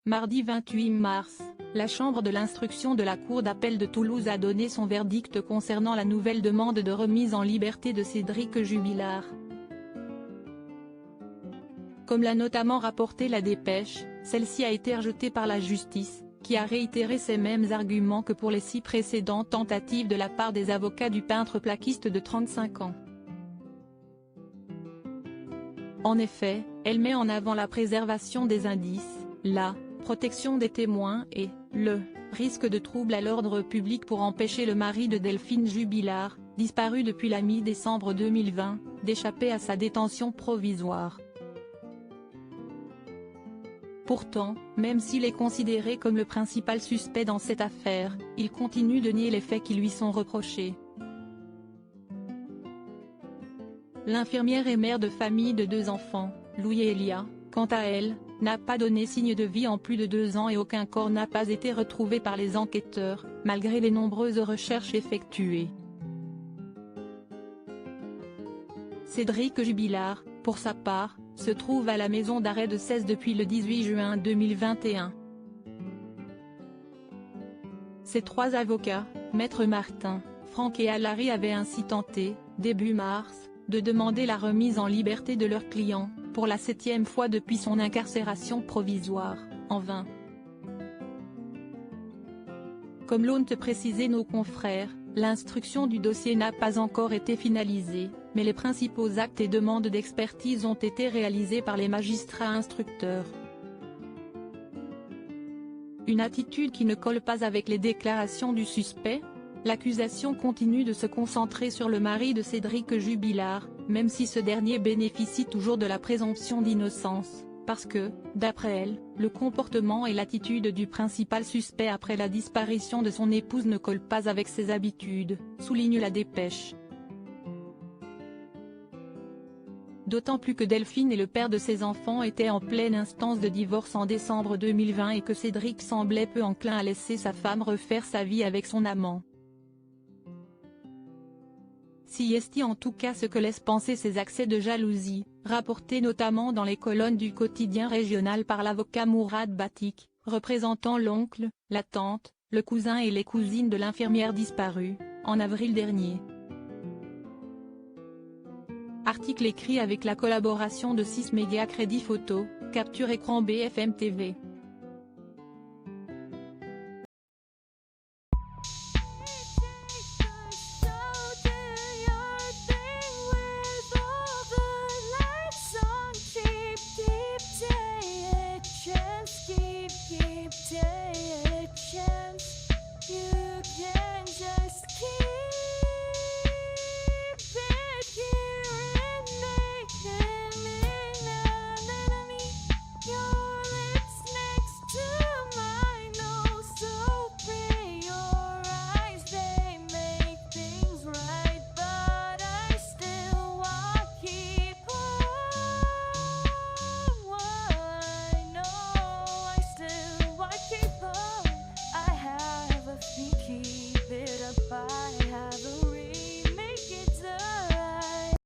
Mardi 28 mars, la chambre de l'instruction de la cour d'appel de Toulouse a donné son verdict concernant la nouvelle demande de remise en liberté de Cédric Jubilard. Comme l'a notamment rapporté la Dépêche, celle-ci a été rejetée par la justice, qui a réitéré ces mêmes arguments que pour les 6 précédentes tentatives de la part des avocats du peintre plaquiste de 35 ans. En effet, elle met en avant la préservation des indices, la protection des témoins et le risque de trouble à l'ordre public pour empêcher le mari de Delphine Jubilard, disparu depuis la mi-décembre 2020, d'échapper à sa détention provisoire. Pourtant, même s'il est considéré comme le principal suspect dans cette affaire, il continue de nier les faits qui lui sont reprochés. L'infirmière et mère de famille de 2 enfants, Louis et Elia, quant à elle, n'a pas donné signe de vie en plus de 2 ans et aucun corps n'a pas été retrouvé par les enquêteurs, malgré les nombreuses recherches effectuées. Cédric Jubilard, pour sa part, se trouve à la maison d'arrêt de Cèze depuis le 18 juin 2021. Ses 3 avocats, Maître Martin, Franck et Alary avaient ainsi tenté, début mars, de demander la remise en liberté de leur client, pour la 7e fois depuis son incarcération provisoire, en vain. Comme l'ont précisé nos confrères, l'instruction du dossier n'a pas encore été finalisée, mais les principaux actes et demandes d'expertise ont été réalisés par les magistrats instructeurs. Une attitude qui ne colle pas avec les déclarations du suspect. L'accusation continue de se concentrer sur le mari de Cédric Jubilard, même si ce dernier bénéficie toujours de la présomption d'innocence, parce que, d'après elle, le comportement et l'attitude du principal suspect après la disparition de son épouse ne collent pas avec ses habitudes, souligne la Dépêche. D'autant plus que Delphine et le père de ses enfants étaient en pleine instance de divorce en décembre 2020 et que Cédric semblait peu enclin à laisser sa femme refaire sa vie avec son amant. Si est en tout cas ce que laissent penser ces accès de jalousie, rapportés notamment dans les colonnes du quotidien régional par l'avocat Mourad Batik, représentant l'oncle, la tante, le cousin et les cousines de l'infirmière disparue, en avril dernier. Article écrit avec la collaboration de 6 médias Crédit Photo, capture écran BFM TV. Keep taking a chance.